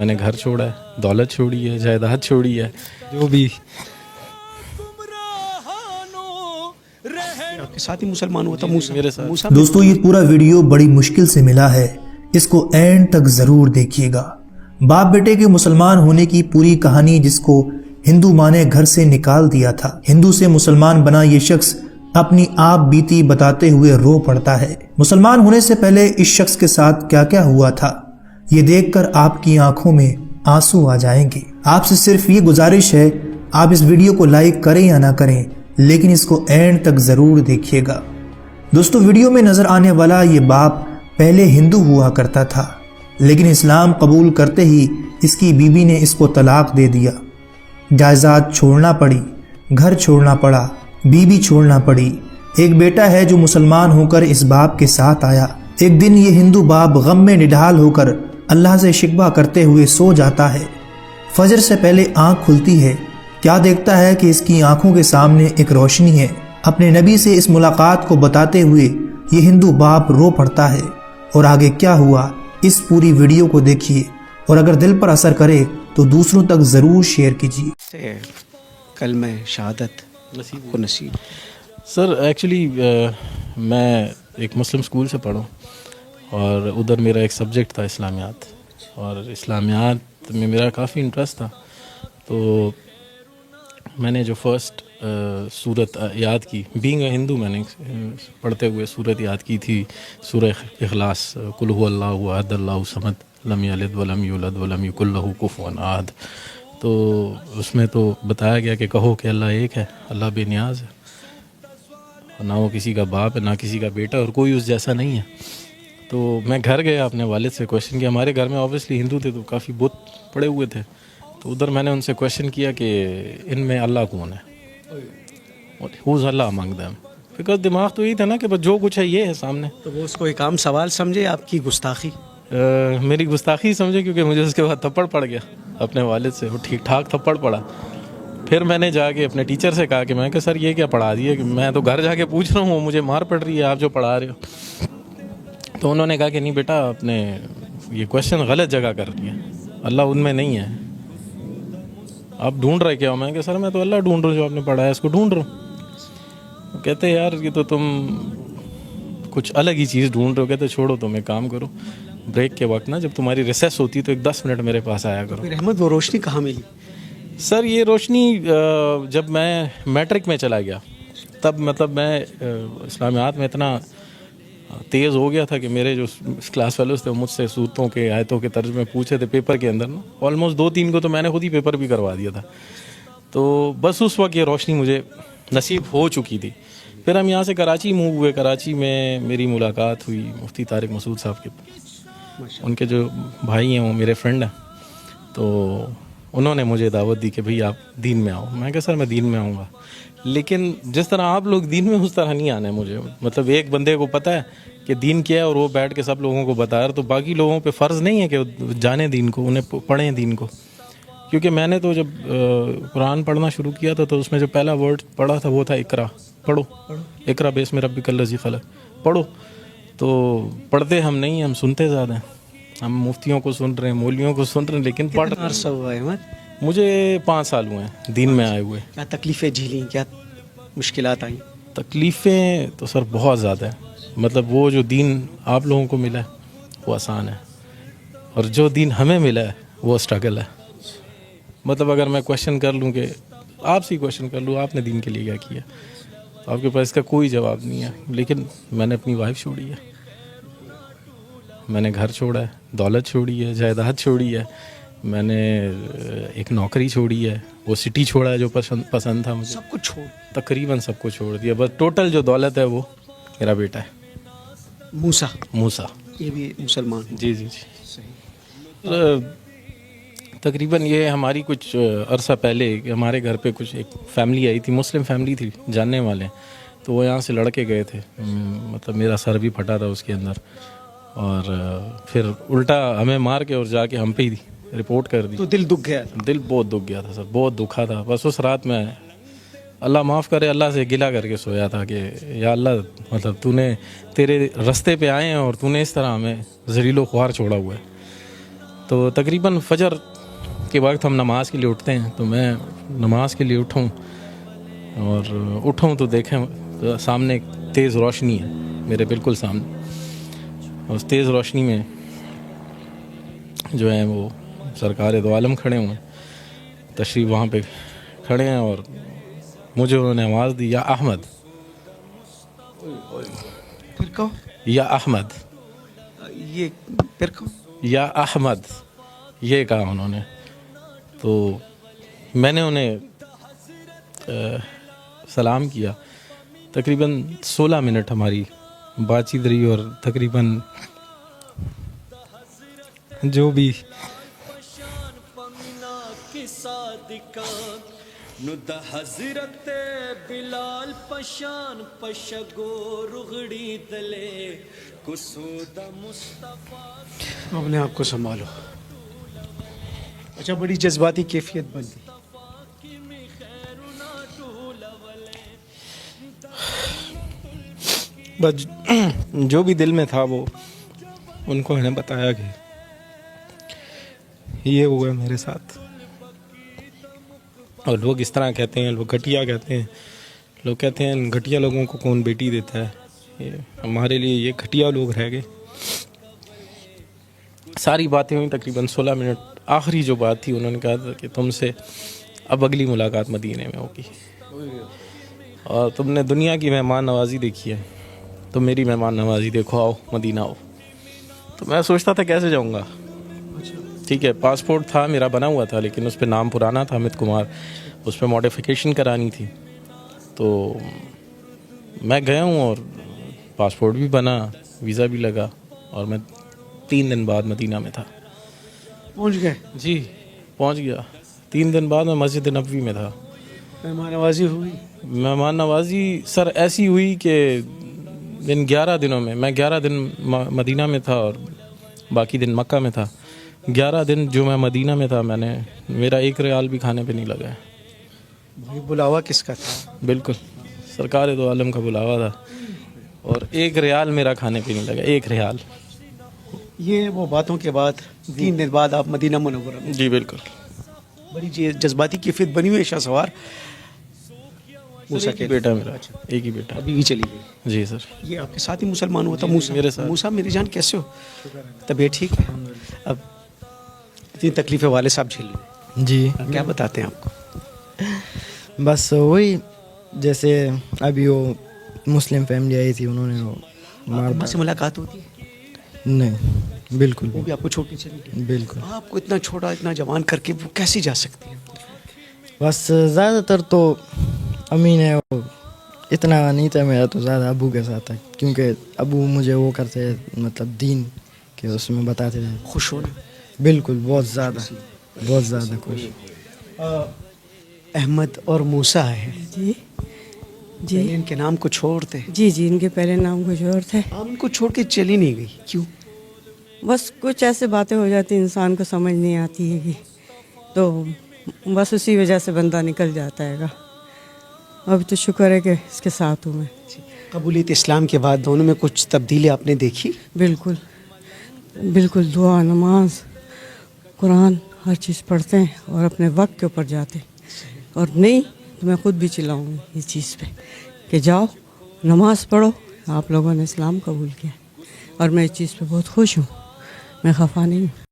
میں نے گھر چھوڑا ہے, دولت چھوڑی ہے, جائیداد چھوڑی ہے, جو بھی. آپ کے ساتھ ہی مسلمان ہوا تھا میرے ساتھ. موسیٰ. دوستو یہ پورا ویڈیو بڑی مشکل سے ملا ہے, اس کو اینڈ تک ضرور دیکھیے گا. باپ بیٹے کے مسلمان ہونے کی پوری کہانی جس کو ہندو ماں نے گھر سے نکال دیا تھا, ہندو سے مسلمان بنا یہ شخص اپنی آپ بیتی بتاتے ہوئے رو پڑتا ہے. مسلمان ہونے سے پہلے اس شخص کے ساتھ کیا کیا ہوا تھا یہ دیکھ کر آپ کی آنکھوں میں آنسو آ جائیں گے. آپ سے صرف یہ گزارش ہے, آپ اس ویڈیو کو لائک کریں یا نہ کریں لیکن اس کو اینڈ تک ضرور دیکھیے گا. دوستو ویڈیو میں نظر آنے والا یہ باپ پہلے ہندو ہوا کرتا تھا, لیکن اسلام قبول کرتے ہی اس کی بیوی نے اس کو طلاق دے دیا. جائیداد چھوڑنا پڑی, گھر چھوڑنا پڑا, بیوی چھوڑنا پڑی. ایک بیٹا ہے جو مسلمان ہو کر اس باپ کے ساتھ آیا. ایک دن یہ ہندو باپ غم میں نڈھال ہو کر اللہ سے شکوہ کرتے ہوئے سو جاتا ہے. فجر سے پہلے آنکھ کھلتی ہے, کیا دیکھتا ہے کہ اس کی آنکھوں کے سامنے ایک روشنی ہے. اپنے نبی سے اس ملاقات کو بتاتے ہوئے یہ ہندو باپ رو پڑتا ہے. اور آگے کیا ہوا اس پوری ویڈیو کو دیکھیے, اور اگر دل پر اثر کرے تو دوسروں تک ضرور شیئر کیجیے. کلمہ شہادت کو نصیب. سر ایکچولی میں ایک مسلم اسکول سے پڑھوں اور ادھر میرا ایک سبجیکٹ تھا اسلامیات, اور اسلامیات میں میرا کافی انٹرسٹ تھا. تو میں نے جو فرسٹ سورت یاد کی, بینگ اے ہندو, میں نے پڑھتے ہوئے سورت یاد کی تھی, سورہ اخلاص, قل هو اللہ احد اللہ الصمد لم یلد ولم یولد ولم یکن لہ کفوا احد. تو اس میں تو بتایا گیا کہ کہو کہ اللہ ایک ہے, اللہ بے نیاز ہے, نہ وہ کسی کا باپ ہے نہ کسی کا بیٹا, اور کوئی اس جیسا نہیں ہے. تو میں گھر گیا, اپنے والد سے کویشچن کیا. ہمارے گھر میں اوبیسلی ہندو تھے تو کافی بت پڑے ہوئے تھے, تو ادھر میں نے ان سے کویشچن کیا کہ ان میں اللہ کون ہے, ہوز اللہ امنگ دیم. بیکاز دماغ تو یہی تھا نا کہ بس جو کچھ ہے یہ ہے سامنے. تو وہ اس کو ایک عام سوال سمجھے, آپ کی گستاخی؟ میری گستاخی سمجھے, کیونکہ مجھے اس کے بعد تھپڑ پڑ گیا اپنے والد سے, وہ ٹھیک ٹھاک تھپڑ پڑا. پھر میں نے جا کے اپنے ٹیچر سے کہا کہ میں کہ سر یہ کیا پڑھا دیا, کہ میں تو گھر جا کے پوچھ رہا ہوں, وہ مجھے مار پڑ رہی ہے, آپ جو پڑھا رہے ہو. تو انہوں نے کہا کہ نہیں بیٹا, آپ نے یہ کویشچن غلط جگہ کر دیا, اللہ ان میں نہیں ہے. آپ ڈھونڈ رہے کیا ہو؟ میں کہ سر میں تو اللہ ڈھونڈ رہا ہوں, جو آپ نے پڑھا ہے اس کو ڈھونڈ رہا ہوں. کہتے یار یہ تو تم کچھ الگ ہی چیز ڈھونڈ رہے ہو. کہتے چھوڑو, تم ایک کام کرو, بریک کے وقت نا جب تمہاری ریسیس ہوتی تو ایک 10 منٹ میرے پاس آیا کرو. پھر احمد وہ روشنی کہاں ملی؟ سر یہ روشنی جب میں میٹرک میں چلا گیا, تب مطلب میں اسلامیات میں اتنا تیز ہو گیا تھا کہ میرے جو کلاس فیلوز تھے مجھ سے صورتوں کے آیتوں کے ترجمے پوچھے تھے پیپر کے اندر نا, آلموسٹ 2-3 کو تو میں نے خود ہی پیپر بھی کروا دیا تھا. تو بس اس وقت یہ روشنی مجھے نصیب ہو چکی تھی. پھر ہم یہاں سے کراچی موو ہوئے. کراچی میں میری ملاقات ہوئی مفتی طارق مسعود صاحب کے, ان کے جو بھائی ہیں وہ میرے فرینڈ ہیں. تو انہوں نے مجھے دعوت دی کہ بھئی آپ دین میں آؤ. میں کہا سر میں دین میں آؤں گا, لیکن جس طرح آپ لوگ دین میں اس طرح نہیں آنا ہے مجھے. مطلب ایک بندے کو پتہ ہے کہ دین کیا ہے اور وہ بیٹھ کے سب لوگوں کو بتا رہا, تو باقی لوگوں پہ فرض نہیں ہے کہ جانیں دین کو, انہیں پڑھیں دین کو. کیونکہ میں نے تو جب قرآن پڑھنا شروع کیا تھا تو اس میں جو پہلا ورڈ پڑھا تھا وہ تھا اقرا, پڑھو, اقرا بسم ربک الذی خلق, پڑھو. تو پڑھتے ہم نہیں ہیں, ہم سنتے زیادہ ہیں. ہم مفتیوں کو سن رہے ہیں, مولویوں کو سن رہے ہیں, لیکن پڑھ کتنا عرصہ ہوا ہے احمد؟ مجھے 5 سال ہوئے ہیں دین میں آئے ہوئے. کیا تکلیفیں جھیلیں, کیا مشکلات آئیں؟ تکلیفیں تو سر بہت زیادہ ہیں. مطلب وہ جو دین آپ لوگوں کو ملا ہے وہ آسان ہے, اور جو دین ہمیں ملا ہے وہ اسٹرگل ہے. مطلب اگر میں کویشچن کر لوں, کہ آپ سے کویشچن کر لوں آپ نے دین کے لیے کیا کیا, تو آپ کے پاس اس کا کوئی جواب نہیں ہے. لیکن میں نے اپنی وائف چھوڑی ہے, میں نے گھر چھوڑا ہے, دولت چھوڑی ہے, جائیداد چھوڑی ہے, میں نے ایک نوکری چھوڑی ہے, وہ سٹی چھوڑا ہے جو پسند تھا مجھے, سب کچھ چھوڑ, تقریباً سب کو چھوڑ دیا. بس ٹوٹل جو دولت ہے وہ میرا بیٹا ہے موسیٰ. یہ بھی مسلمان؟ جی جی جی. تقریباً یہ ہماری کچھ عرصہ پہلے ہمارے گھر پہ کچھ ایک فیملی آئی تھی, مسلم فیملی تھی, جاننے والے, تو وہ یہاں سے لڑکے گئے تھے. مطلب میرا سر بھی پھٹا تھا اس کے اندر, اور پھر الٹا ہمیں مار کے اور جا کے ہم پہ ہی رپورٹ کر دی. تو دل دکھ گیا؟ دل بہت دکھ گیا تھا سر, بہت دکھا تھا. بس اس رات میں اللہ معاف کرے, اللہ سے گلہ کر کے سویا تھا کہ یا اللہ, مطلب تو نے تیرے رستے پہ آئے ہیں اور تو نے اس طرح ہمیں ذلیل و خوار چھوڑا ہوا ہے. تو تقریباً فجر کے وقت ہم نماز کے لیے اٹھتے ہیں. تو میں نماز کے لیے اٹھوں اور اٹھوں تو دیکھیں سامنے ایک تیز روشنی ہے میرے بالکل سامنے. اس تیز روشنی میں جو ہیں وہ سرکار دو عالم کھڑے ہوئے ہیں, تشریف وہاں پہ کھڑے ہیں, اور مجھے انہوں نے آواز دی, یا احمد, پھر کہو یا احمد, یہ پھر کہو. یا احمد, یہ کہا انہوں نے. تو میں نے انہیں سلام کیا. تقریباً 16 منٹ ہماری بات چیت رہی, اور تقریباً جو بھی نو د حضرت بلال پشان پشگو رغڑی دلے کسود مصطفیٰ. اپنے آپ کو سنبھالو. اچھا, بڑی جذباتی کیفیت بن گئی. بس جو بھی دل میں تھا وہ ان کو میں نے بتایا کہ یہ ہوا میرے ساتھ. اور لوگ اس طرح کہتے ہیں, لوگ گھٹیا کہتے ہیں, لوگ کہتے ہیں ان گھٹیا لوگوں کو کون بیٹی دیتا ہے. ہمارے لیے یہ گھٹیا لوگ رہ گئے. ساری باتیں ہوئیں تقریباً 16 منٹ. آخری جو بات تھی انہوں نے کہا تھا کہ تم سے اب اگلی ملاقات مدینے میں ہوگی, اور تم نے دنیا کی مہمان نوازی دیکھی ہے, تو میری مہمان نوازی دیکھو, آؤ مدینہ آؤ. تو میں سوچتا تھا کیسے جاؤں گا. ٹھیک ہے, پاسپورٹ تھا میرا بنا ہوا تھا, لیکن اس پہ نام پرانا تھا امیت کمار, اس پہ ماڈیفیکیشن کرانی تھی. تو میں گیا ہوں اور پاسپورٹ بھی بنا, ویزا بھی لگا, اور میں 3 دن بعد مدینہ میں تھا. پہنچ گئے؟ جی پہنچ گیا. 3 دن بعد میں مسجد نبوی میں تھا. مہمان نوازی ہوئی؟ مہمان نوازی سر ایسی ہوئی کہ ان 11 دنوں میں 11 دن مدینہ میں تھا اور باقی دن مکہ میں تھا. 11 دن جو میں مدینہ میں تھا, میرا 1 ریال بھی کھانے پہ نہیں لگا ہے. بھائی بلاوا کس کا تھا؟ بالکل سرکار دو عالم کا بلاوا تھا, اور 1 ریال میرا کھانے پہ نہیں لگا, 1 ریال. یہ وہ باتوں کے بعد 3 دن بعد آپ مدینہ منورہ میں. جی بالکل. بڑی جذباتی کیفیت بنی ہوئی ہے شاہ سوار. موسیٰ ایک ہی بیٹا میرا, ایک ہی بیٹا. ابھی بھی چلی گئی؟ جی سر. یہ آپ کے ساتھ ہی مسلمان ہوا تھا موسیٰ؟ میرے ساتھ. موسیٰ میری جان کیسے ہو؟ طبیعت ٹھیک ہے؟ اب اتنی تکلیفیں والد صاحب جھیل لیں. جی کیا بتاتے ہیں آپ کو؟ بس وہی جیسے ابھی وہ مسلم فیملی آئی تھی, انہوں نے وہ ماں سے ملاقات ہوتی ہے؟ نہیں بالکل وہ بھی آپ کو چھوڑ کے چلی گئی؟ بالکل. آپ کو اتنا چھوٹا اتنا جوان کر کے وہ کیسے جا سکتی ہے؟ بس زیادہ تر تو امی نے وہ اتنا نہیں تھا میرا, تو زیادہ ابو کے ساتھ تھا, کیونکہ ابو مجھے وہ کرتے مطلب دین کہ اس میں بتاتے تھے. خوش ہونا؟ بالکل, بہت زیادہ خوش. احمد اور موسیٰ ہے جی جی ان کے نام کو چھوڑتے. جی جی ان کے پہلے نام کچھ اور تھے. آپ ان کو چھوڑ کے چلی نہیں گئی, کیوں؟ بس کچھ ایسے باتیں ہو جاتی انسان کو سمجھ نہیں آتی ہے کہ, تو بس اسی وجہ سے بندہ نکل جاتا ہے گا. اب تو شکر ہے کہ اس کے ساتھ ہوں میں. قبولیت اسلام کے بعد دونوں میں کچھ تبدیلی آپ نے دیکھی؟ بالکل بالکل. دعا, نماز, قرآن ہر چیز پڑھتے ہیں اور اپنے وقت کے اوپر جاتے ہیں. اور نہیں تو میں خود بھی چلاؤں گی اس چیز پہ کہ جاؤ نماز پڑھو, آپ لوگوں نے اسلام قبول کیا, اور میں اس چیز پہ بہت خوش ہوں, میں خفا نہیں ہوں.